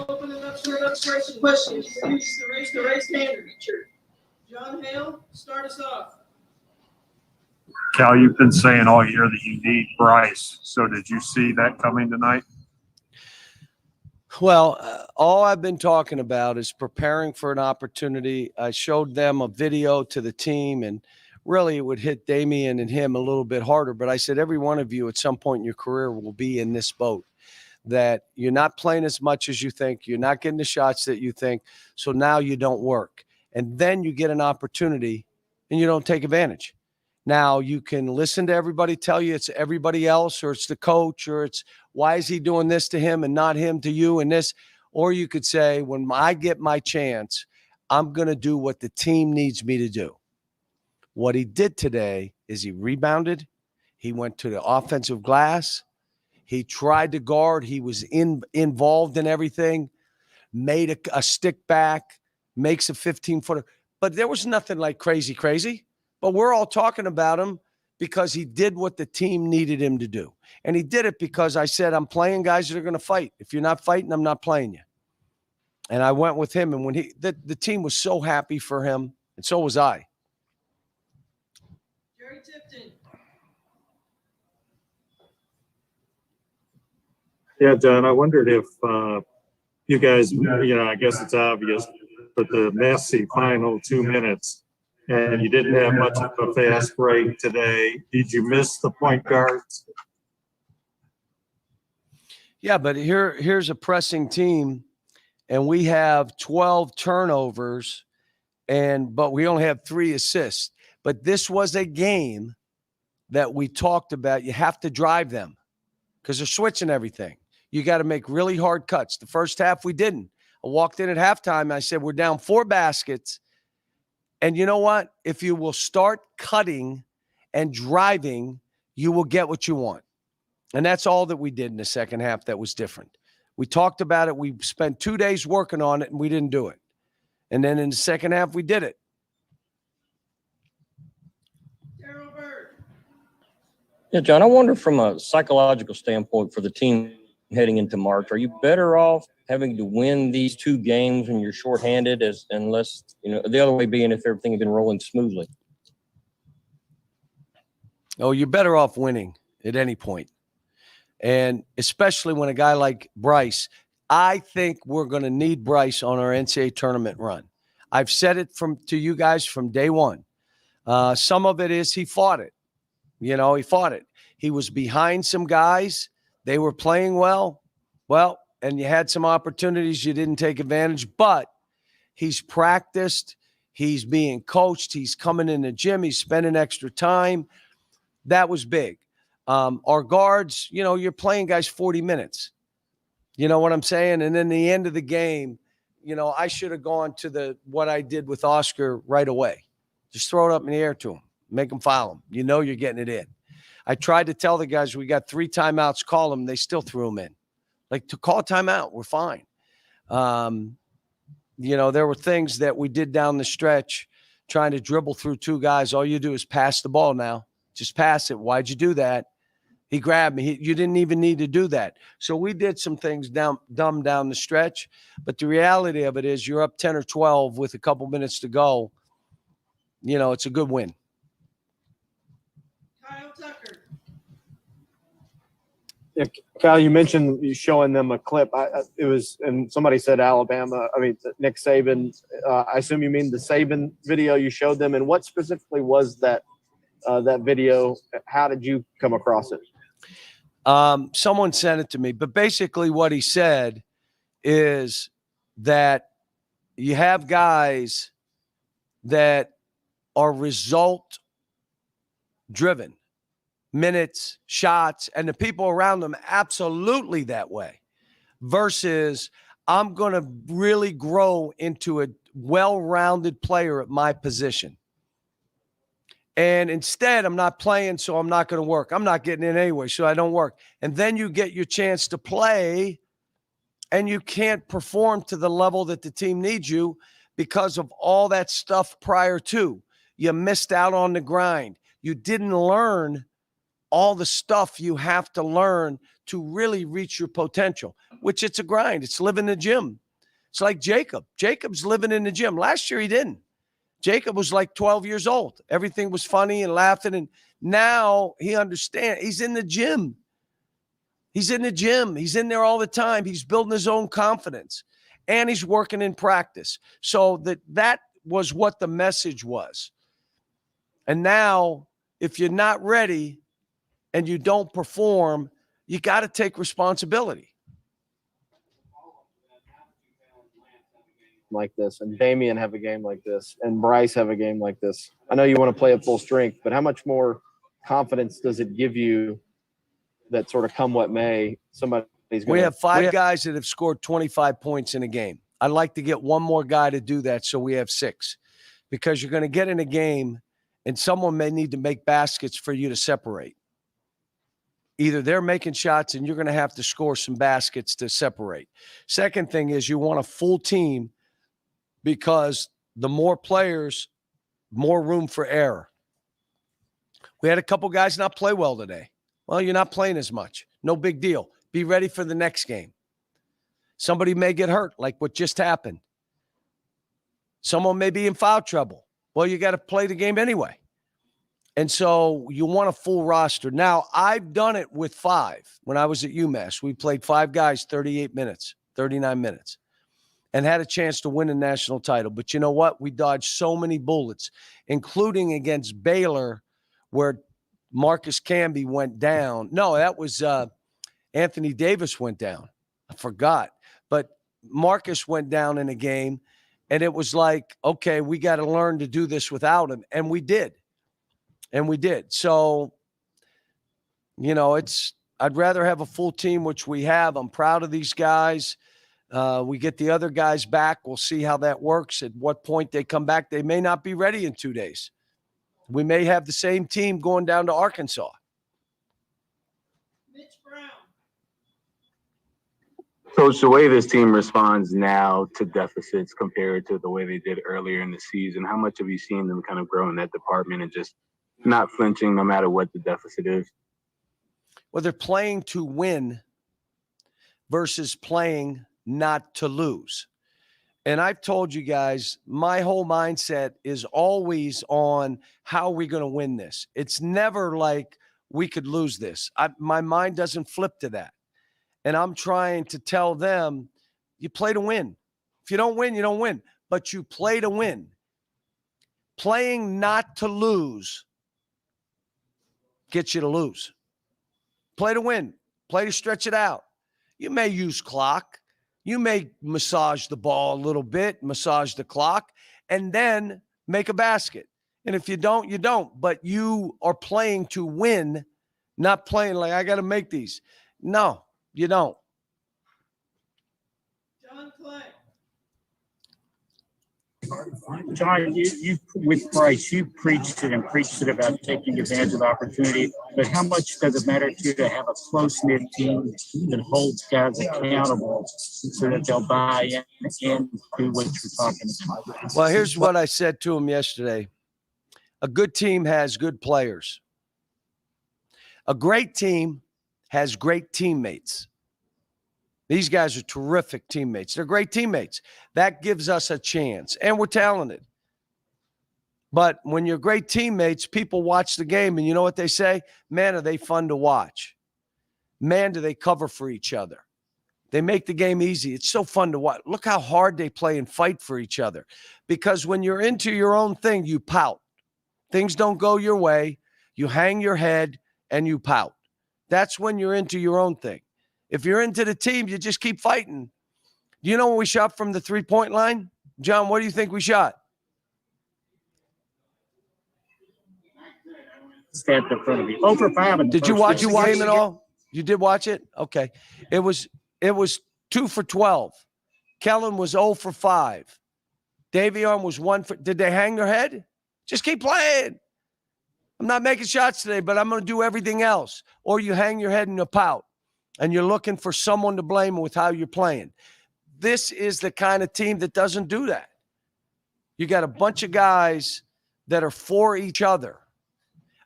open it up for some questions. Use the raise hand feature. John Hale, start us off. Cal, you've been saying all year that you need Bryce. So did you see that coming tonight? Well, all I've been talking about is preparing for an opportunity. I showed them a video to the team, and really it would hit Damian and him a little bit harder. But I said, every one of you at some point in your career will be in this boat, that you're not playing as much as you think. You're not getting the shots that you think. So now you don't work. And then you get an opportunity and you don't take advantage. Now, you can listen to everybody tell you it's everybody else, or it's the coach, or it's why is he doing this to him and not him to you and this. Or you could say, when I get my chance, I'm going to do what the team needs me to do. What he did today is he rebounded. He went to the offensive glass. He tried to guard. He was involved in everything, made a stick back, makes a 15-footer. But there was nothing like crazy. But we're all talking about him because he did what the team needed him to do. And he did it because I said, I'm playing guys that are going to fight. If you're not fighting, I'm not playing you. And I went with him. And when the team was so happy for him, and so was I. Jerry Tipton. Yeah, John, I wondered if you guys, I guess it's obvious, but the messy final 2 minutes, and you didn't have much of a fast break today. Did you miss the point guards? Yeah, but here's a pressing team, and we have 12 turnovers, but we only have 3 assists. But this was a game that we talked about. You have to drive them because they're switching everything. You got to make really hard cuts. The first half, we didn't. I walked in at halftime, and I said, we're down 4 baskets. And you know what? If you will start cutting and driving, you will get what you want. And that's all that we did in the second half that was different. We talked about it. We spent 2 days working on it, and we didn't do it. And then in the second half, we did it. Yeah, John, I wonder from a psychological standpoint for the team heading into March, are you better off having to win these 2 games when you're shorthanded unless, the other way being if everything had been rolling smoothly? Oh, you're better off winning at any point. And especially when a guy like Bryce, I think we're going to need Bryce on our NCAA tournament run. I've said it to you guys from day one. Some of it is he fought it. He fought it. He was behind some guys. They were playing well. And you had some opportunities you didn't take advantage, but he's practiced. He's being coached. He's coming in the gym. He's spending extra time. That was big. Our guards, you're playing guys 40 minutes. You know what I'm saying? And then the end of the game, I should have gone to what I did with Oscar right away. Just throw it up in the air to him. Make him foul him. You're getting it in. I tried to tell the guys we got 3 timeouts, call them. They still threw them in. Like, to call a timeout, we're fine. There were things that we did down the stretch, trying to dribble through 2 guys. All you do is pass the ball now. Just pass it. Why'd you do that? He grabbed me. You didn't even need to do that. So we did some things dumb down the stretch. But the reality of it is you're up 10 or 12 with a couple minutes to go. It's a good win. Kyle Tucker. Yeah, Kyle, you mentioned you showing them a clip. And somebody said Alabama. Nick Saban. I assume you mean the Saban video you showed them. And what specifically was that video? How did you come across it? Someone sent it to me. But basically, what he said is that you have guys that are result driven. Minutes, shots, and the people around them absolutely that way, versus I'm going to really grow into a well-rounded player at my position. And instead, I'm not playing, so I'm not going to work. I'm not getting in anyway, so I don't work. And then you get your chance to play, and you can't perform to the level that the team needs you because of all that stuff prior to. You missed out on the grind. You didn't learn all the stuff you have to learn to really reach your potential, which it's a grind. It's living in the gym. It's like Jacob. Jacob's living in the gym. Last year he didn't. Jacob was like 12 years old. Everything was funny and laughing. And now he understands. He's in the gym. He's in the gym. He's in there all the time. He's building his own confidence. And he's working in practice. So that was what the message was. And now, if you're not ready and you don't perform, you got to take responsibility. Like this, and Damian have a game like this, and Bryce have a game like this. I know you want to play at full strength, but how much more confidence does it give you that sort of come what may, somebody's going to... We have five guys that have scored 25 points in a game. I'd like to get one more guy to do that so we have 6, because you're going to get in a game and someone may need to make baskets for you to separate. Either they're making shots and you're going to have to score some baskets to separate. Second thing is you want a full team, because the more players, more room for error. We had a couple guys not play well today. Well, you're not playing as much. No big deal. Be ready for the next game. Somebody may get hurt, like what just happened. Someone may be in foul trouble. Well, you got to play the game anyway. And so you want a full roster. Now, I've done it with 5. When I was at UMass, we played 5 guys, 38 minutes, 39 minutes. And had a chance to win a national title. But you know what? We dodged so many bullets, including against Baylor, where Marcus Camby went down. No, that was Anthony Davis went down. I forgot. But Marcus went down in a game, and it was like, okay, we got to learn to do this without him. And we did. So, you know, I'd rather have a full team, which we have. I'm proud of these guys. We get the other guys back. We'll see how that works. At what point they come back. They may not be ready in 2 days. We may have the same team going down to Arkansas. Mitch Brown. Coach, the way this team responds now to deficits compared to the way they did earlier in the season, how much have you seen them kind of grow in that department and just not flinching no matter what the deficit is? Well, they're playing to win versus playing not to lose. And I've told you guys, my whole mindset is always on how are we going to win this. It's never like we could lose this. My mind doesn't flip to that. And I'm trying to tell them, you play to win. If you don't win, you don't win. But you play to win. Playing not to lose gets you to lose. Play to win. Play to stretch it out. You may use clock. You may massage the ball a little bit, massage the clock, and then make a basket. And if you don't, you don't. But you are playing to win, not playing like, I got to make these. No, you don't. John Clay. John, you with Bryce, you preached it and preached it about taking advantage of the opportunity. But how much does it matter to you to have a close-knit team that holds guys accountable so that they'll buy in and do what you're talking about? Well, here's what I said to him yesterday. A good team has good players. A great team has great teammates. These guys are terrific teammates. They're great teammates. That gives us a chance. And we're talented. But when you're great teammates, people watch the game, and you know what they say? Man, are they fun to watch. Man, do they cover for each other. They make the game easy. It's so fun to watch. Look how hard they play and fight for each other. Because when you're into your own thing, you pout. Things don't go your way. You hang your head and you pout. That's when you're into your own thing. If you're into the team, you just keep fighting. Do you know when we shot from the three-point line? John, what do you think we shot? Stand in front of you. 0 for 5. Did you watch the game at all? You did watch it? Okay. It was 2 for 12. Kellen was 0 for 5. Davion was 1 for. Did they hang their head? Just keep playing. I'm not making shots today, but I'm going to do everything else. Or you hang your head in a pout. And you're looking for someone to blame with how you're playing. This is the kind of team that doesn't do that. You got a bunch of guys that are for each other.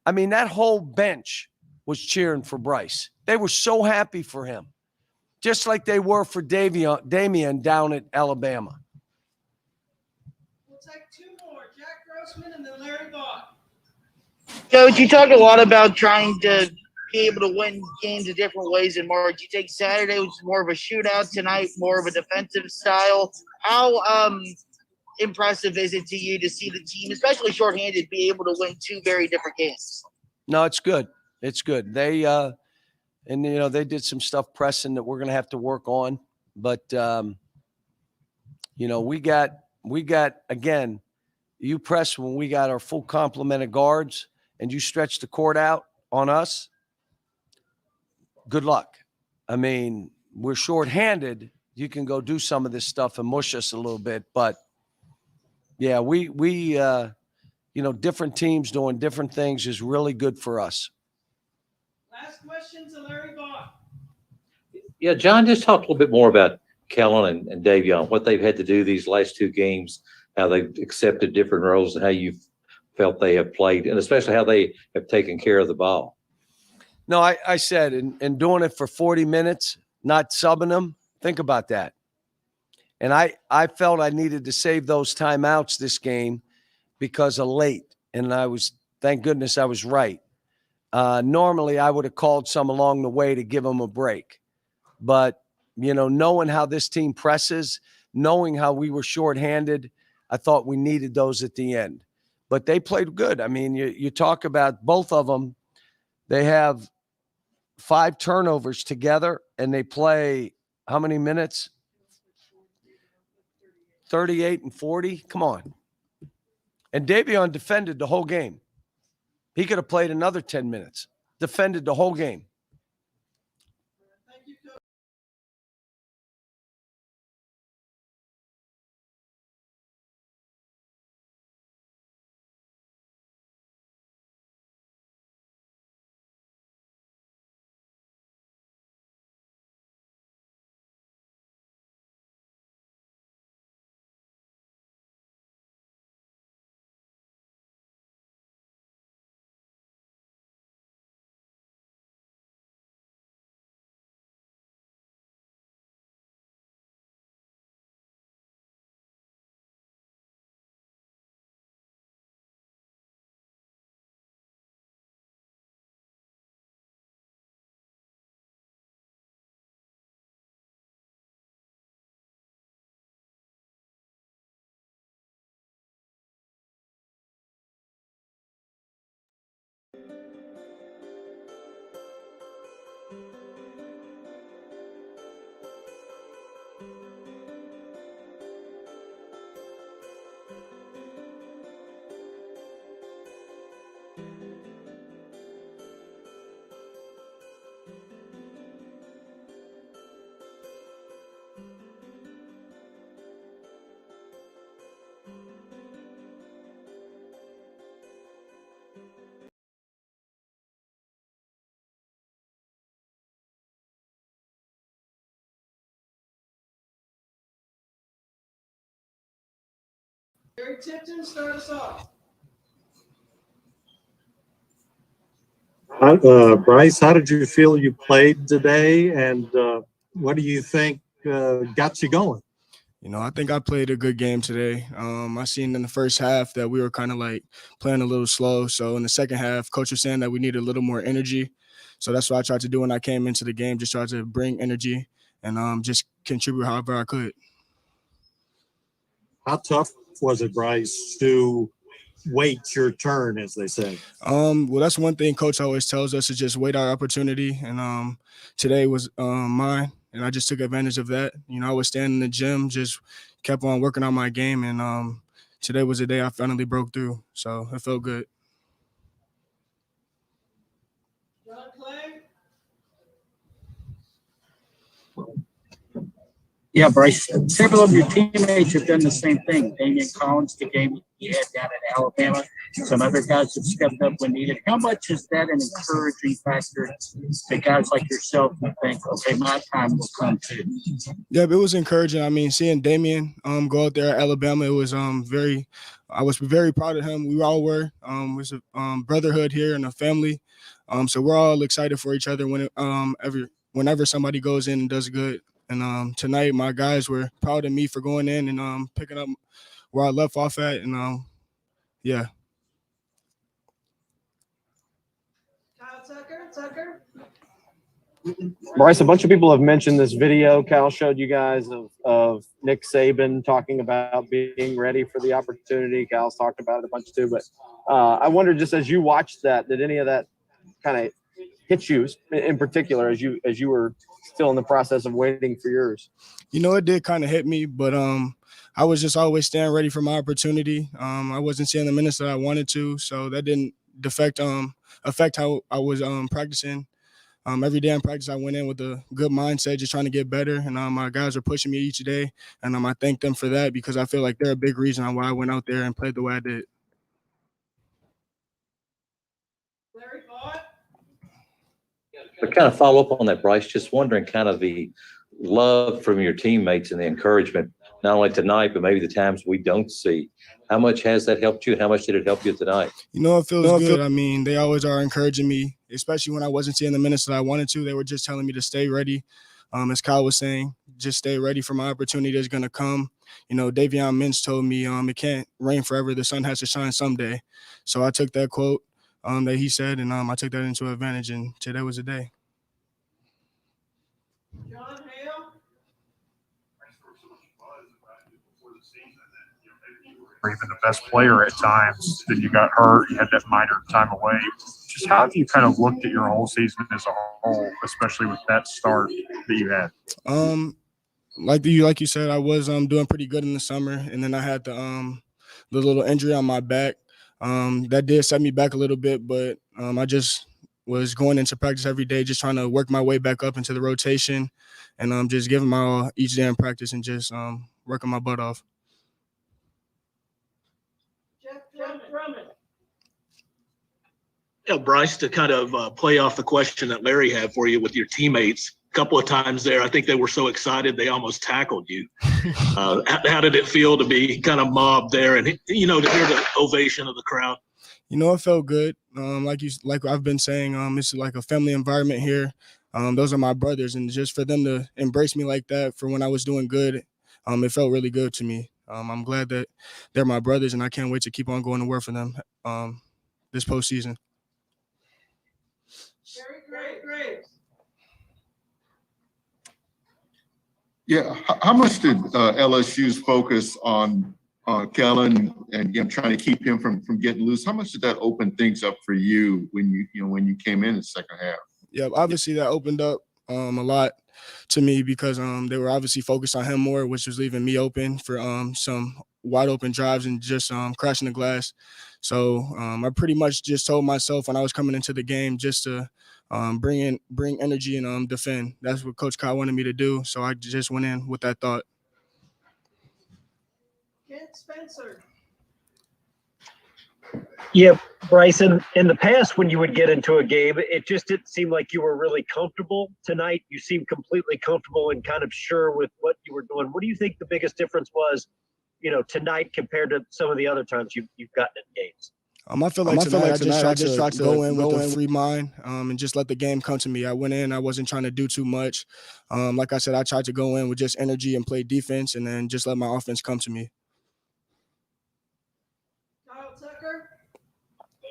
I mean, that whole bench was cheering for Bryce. They were so happy for him, just like they were for Damian down at Alabama. We'll take two more, Jack Grossman and then Larry Bott. Coach, you talked a lot about trying to be able to win games in different ways in March. You take Saturday, which is more of a shootout, tonight more of a defensive style. How impressive is it to you to see the team, especially shorthanded, be able to win two very different games? No, it's good. It's good. They they did some stuff pressing that we're going to have to work on, but we got again, you press when we got our full complement of guards and you stretch the court out on us. Good luck. I mean, we're shorthanded. You can go do some of this stuff and mush us a little bit, but yeah, we different teams doing different things is really good for us. Last question to Larry Bott. Yeah, John, just talk a little bit more about Kellen and Davion, what they've had to do these last two games, how they've accepted different roles and how you've felt they have played, and especially how they have taken care of the ball. No, I said, and doing it for 40 minutes, not subbing them, think about that. And I felt I needed to save those timeouts this game because of late. And thank goodness I was right. Normally I would have called some along the way to give them a break. But, knowing how this team presses, knowing how we were shorthanded, I thought we needed those at the end. But they played good. I mean, you talk about both of them. They have 5 turnovers together, and they play how many minutes? 38 and 40. Come on. And Davion defended the whole game. He could have played another 10 minutes. Defended the whole game. Thank you, Coach. Gary Tipton, start us off. Bryce, how did you feel you played today, and what do you think got you going? I think I played a good game today. I seen in the first half that we were kind of like playing a little slow. So in the second half, coach was saying that we needed a little more energy. So that's what I tried to do when I came into the game, just tried to bring energy and just contribute however I could. How tough was it, Bryce, to wait your turn, as they say? Well, that's one thing coach always tells us, is just wait our opportunity. And today was mine, and I just took advantage of that. I was standing in the gym, just kept on working on my game, and today was the day I finally broke through. So it felt good. John Clay. Yeah, Bryce, several of your teammates have done the same thing. Damian Collins, the game he had down at Alabama. Some other guys have stepped up when needed. How much is that an encouraging factor to guys like yourself who think, okay, my time will come too? Yeah, it was encouraging. I mean, seeing Damian go out there at Alabama, it was I was very proud of him. We all were. It was a brotherhood here and a family. So we're all excited for each other whenever somebody goes in and does good. And tonight, my guys were proud of me for going in and picking up where I left off at. And yeah. Kyle Tucker. Bryce, a bunch of people have mentioned this video Cal showed you guys of Nick Saban talking about being ready for the opportunity. Cal's talked about it a bunch too, but I wonder, just as you watched that, did any of that kind of hit you in particular as you were still in the process of waiting for yours? It did kind of hit me, but I was just always staying ready for my opportunity. I wasn't seeing the minutes that I wanted to, so that didn't affect how I was practicing. Every day in practice, I went in with a good mindset, just trying to get better. And my guys are pushing me each day. And I thank them for that, because I feel like they're a big reason on why I went out there and played the way I did. Larry Vaught. To kind of follow up on that, Bryce, just wondering kind of the love from your teammates and the encouragement, not only tonight, but maybe the times we don't see. How much has that helped you? How much did it help you tonight? It feels good. I mean, they always are encouraging me, especially when I wasn't seeing the minutes that I wanted to. They were just telling me to stay ready. As Kyle was saying, just stay ready for my opportunity that's going to come. Davion Mintz told me it can't rain forever. The sun has to shine someday. So I took that quote that he said, and I took that into advantage, and today was the day. John Hale. Or even the best player at times, then you got hurt, you had that minor time away. Just how have you kind of looked at your whole season as a whole, especially with that start that you had? Like you said, I was doing pretty good in the summer, and then I had the little injury on my back. That did set me back a little bit, but I just was going into practice every day, just trying to work my way back up into the rotation, and just giving my all each day in practice and just working my butt off. Jeff Drummond. Yeah, Bryce, to kind of play off the question that Larry had for you with your teammates, a couple of times there, I think they were so excited they almost tackled you. How did it feel to be kind of mobbed there and, to hear the ovation of the crowd? It felt good. Like I've been saying, it's like a family environment here. Those are my brothers, and just for them to embrace me like that for when I was doing good, it felt really good to me. I'm glad that they're my brothers, and I can't wait to keep on going to work for them this postseason. Great. Yeah, how much did LSU's focus on Kellen and trying to keep him from getting loose? How much did that open things up for you when you came in the second half? Yeah, obviously that opened up a lot to me, because they were obviously focused on him more, which was leaving me open for some wide open drives and just crashing the glass. So I pretty much just told myself when I was coming into the game just to bring energy and defend. That's what Coach Kyle wanted me to do. So I just went in with that thought. Kent Spencer. Yeah, Bryce, in the past when you would get into a game, it just didn't seem like you were really comfortable. Tonight, you seemed completely comfortable and kind of sure with what you were doing. What do you think the biggest difference was, tonight compared to some of the other times you've gotten in games? I feel like tonight I just tried to go in with a free mind and just let the game come to me. I went in, I wasn't trying to do too much. Like I said, I tried to go in with just energy and play defense, and then just let my offense come to me. Kyle Tucker.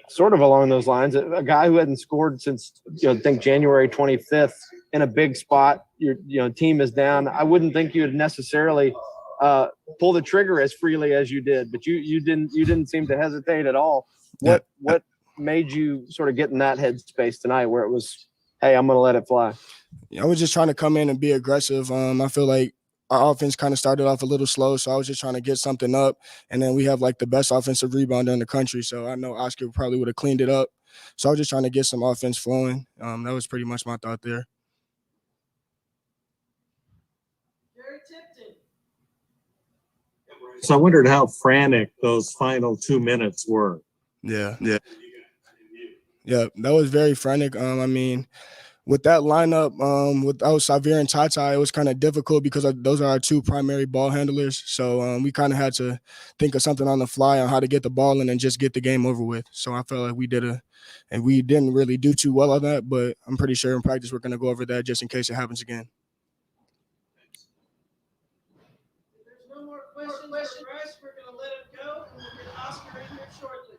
Sort of along those lines, a guy who hadn't scored since I think January 25th in a big spot. Your team is down. I wouldn't think you would necessarily pull the trigger as freely as you did, but you didn't seem to hesitate at all. What made you sort of get in that headspace tonight, where it was, hey, I'm going to let it fly? I was just trying to come in and be aggressive. I feel like our offense kind of started off a little slow, so I was just trying to get something up. And then we have like the best offensive rebounder in the country, so I know Oscar probably would have cleaned it up. So I was just trying to get some offense flowing. That was pretty much my thought there. Jerry Tipton. So I wondered how frantic those final 2 minutes were. Yeah, that was very frantic. I mean, with that lineup, without Xavier and Tata, it was kind of difficult because those are our two primary ball handlers. So we kind of had to think of something on the fly on how to get the ball in and just get the game over with. So I felt like we didn't really do too well on that, but I'm pretty sure in practice we're going to go over that just in case it happens again. If there's no more questions for Bryce, we're going to let him go, and we'll get Oscar in here shortly.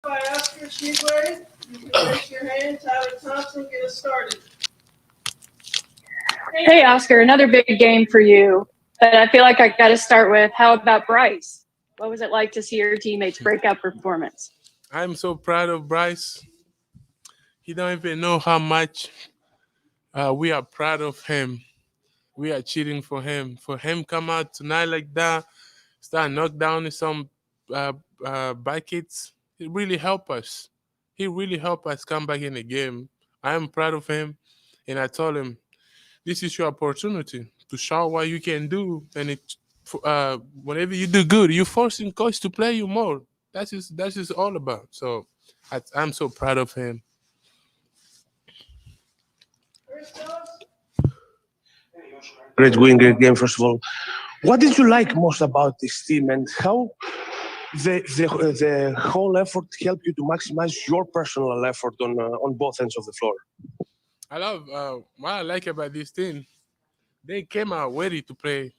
By Oscar Tshiebwe, you can raise your hand. Tyler Thompson, get us started. Hey, Oscar, another big game for you. But I feel like I got to start with, how about Bryce? What was it like to see your teammates' breakout performance? I'm so proud of Bryce. He don't even know how much we are proud of him. We are cheering for him. For him come out tonight like that, start knock down some buckets. It really helped us. He really helped us come back in the game. I am proud of him, and I told him, this is your opportunity to show what you can do. And whenever you do good, you're forcing coach to play you more. That's just all about. So I'm so proud of him. Great win, great game, first of all. What did you like most about this team, and how the whole effort helped you to maximize your personal effort on both ends of the floor? I love what I like about this team. They came out ready to play.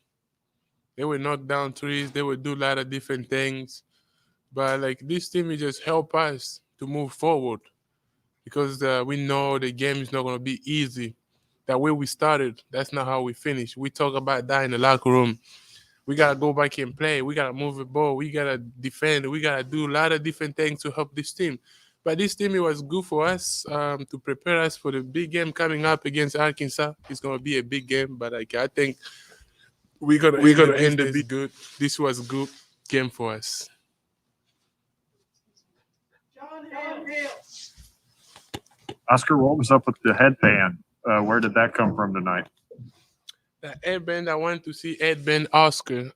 They would knock down threes. They would do a lot of different things. But like this team, it just help us to move forward because we know the game is not going to be easy. That way we started, that's not how we finish. We talk about that in the locker room. We got to go back and play. We got to move the ball. We got to defend. We got to do a lot of different things to help this team. But this team, it was good for us to prepare us for the big game coming up against Arkansas. It's going to be a big game, but I think we're gonna end this good. This was a good game for us. John Hale. Oscar, what was up with the headband? Where did that come from tonight? The headband, I went to see headband Oscar.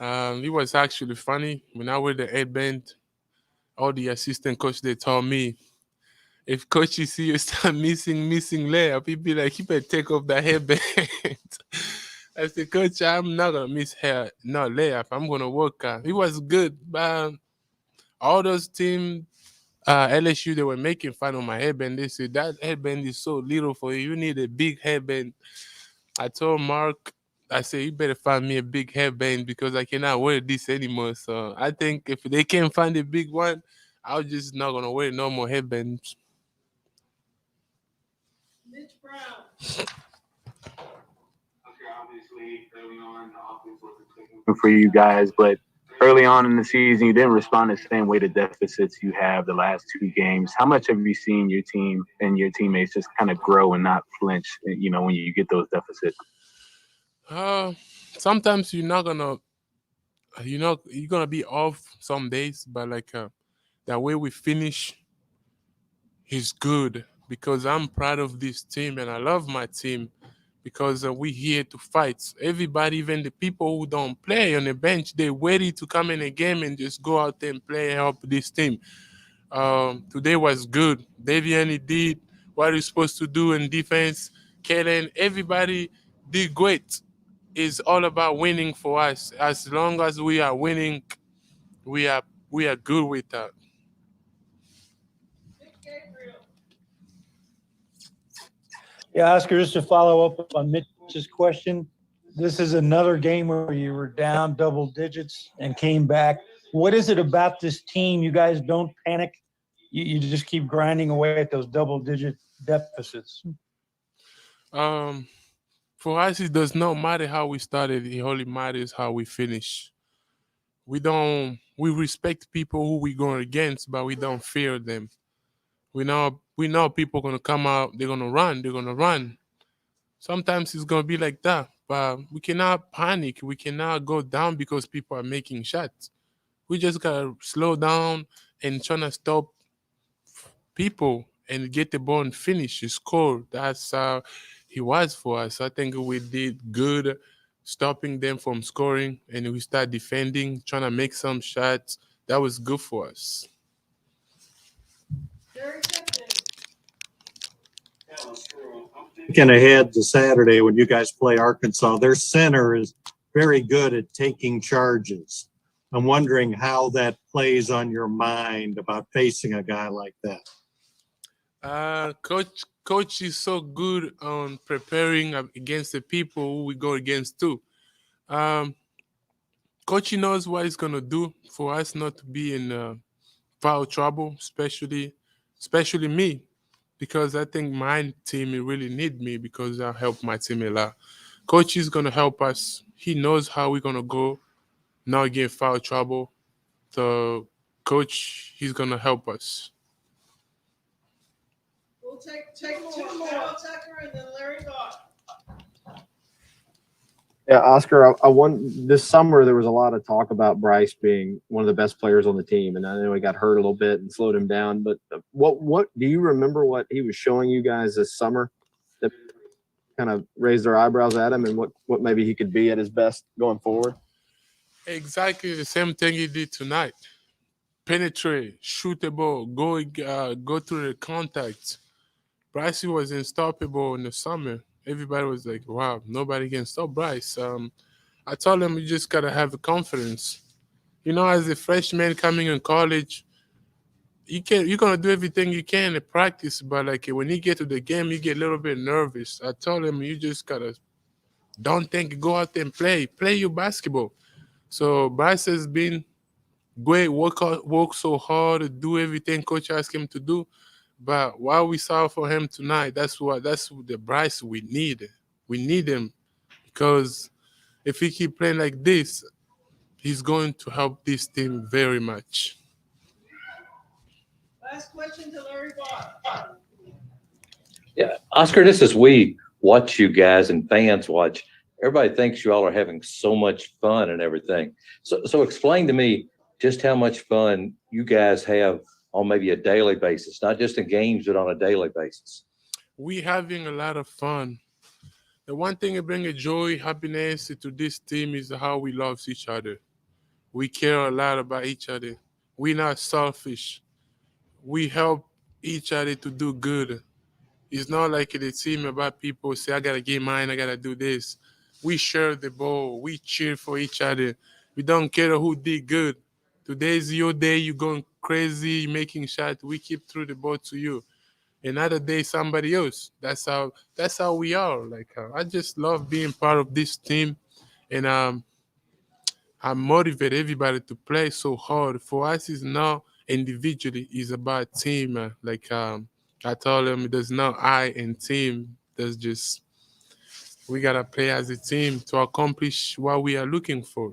It was actually funny. When I wear the headband, all the assistant coach, they told me, if coaches see you start missing layup, he'd be like, you better take off the headband. I said, Coach, I'm not going to miss layup. I'm going to work out. It was good. All those teams, LSU, they were making fun of my headband. They said, that headband is so little for you. You need a big headband. I told Mark, I said, you better find me a big headband because I cannot wear this anymore. So I think if they can't find a big one, I'm just not going to wear no more headbands. Mitch Brown. Obviously, early on, the offense wasn't clicking for you guys, but early on in the season, you didn't respond the same way to deficits you have the last 2 games. How much have you seen your team and your teammates just kind of grow and not flinch, when you get those deficits? Sometimes you're gonna be off some days, but the way we finish is good because I'm proud of this team and I love my team because we're here to fight. Everybody, even the people who don't play on the bench, they're ready to come in a game and just go out there and play and help this team. Today was good. Davian, he did what he's supposed to do in defense. Kellen, everybody did great. It's all about winning for us. As long as we are winning, we are good with that. Yeah, Oscar, just to follow up on Mitch's question, this is another game where you were down double digits and came back. What is it about this team? You guys don't panic. You just keep grinding away at those double-digit deficits. For us, it does not matter how we started. It only matters how we finish. We respect people who we're going against, but we don't fear them. We know people are going to come out. They're going to run. Sometimes it's going to be like that, but we cannot panic. We cannot go down because people are making shots. We just got to slow down and try to stop people and get the ball and finish, score. That's how he was for us. I think we did good stopping them from scoring, and we start defending, trying to make some shots. That was good for us. Thinking ahead to Saturday when you guys play Arkansas, their center is very good at taking charges. I'm wondering how that plays on your mind about facing a guy like that. Coach is so good on preparing against the people who we go against too. Coach knows what he's gonna do for us not to be in foul trouble, especially me, because I think my team really need me because I help my team a lot. Coach is gonna help us. He knows how we're gonna go, not get foul trouble. So Coach, he's gonna help us. We'll take two more. Carol Tucker and then Larry Bott. Yeah, Oscar, this summer there was a lot of talk about Bryce being one of the best players on the team, and I know he got hurt a little bit and slowed him down. But what do you remember what he was showing you guys this summer that kind of raised their eyebrows at him, and what maybe he could be at his best going forward? Exactly the same thing he did tonight. Penetrate, shoot the ball, go through the contact. Bryce was unstoppable in the summer. Everybody was like, wow, nobody can stop Bryce. I told him you just got to have confidence. As a freshman coming in college, you're going to do everything you can in practice, but when you get to the game, you get a little bit nervous. I told him you just got to don't think, go out and play your basketball. So Bryce has been great, work so hard, do everything coach asked him to do. But what we saw for him tonight, that's the Bryce we need. We need him because if he keep playing like this, he's going to help this team very much. Last question to Larry Bott. Yeah, Oscar, just as we watch you guys and fans watch, everybody thinks you all are having so much fun and everything. So explain to me just how much fun you guys have on maybe a daily basis, not just in games, but on a daily basis? We having a lot of fun. The one thing that brings joy, happiness to this team is how we love each other. We care a lot about each other. We're not selfish. We help each other to do good. It's not like the team about people say, I got to get mine, I got to do this. We share the ball. We cheer for each other. We don't care who did good. Today's your day. You're going crazy, making shots. We keep through the ball to you. Another day, somebody else. That's how we are. Like I just love being part of this team, and I motivate everybody to play so hard. For us, it's not individually; it's about team. I told them, there's no I in team. There's just we gotta play as a team to accomplish what we are looking for.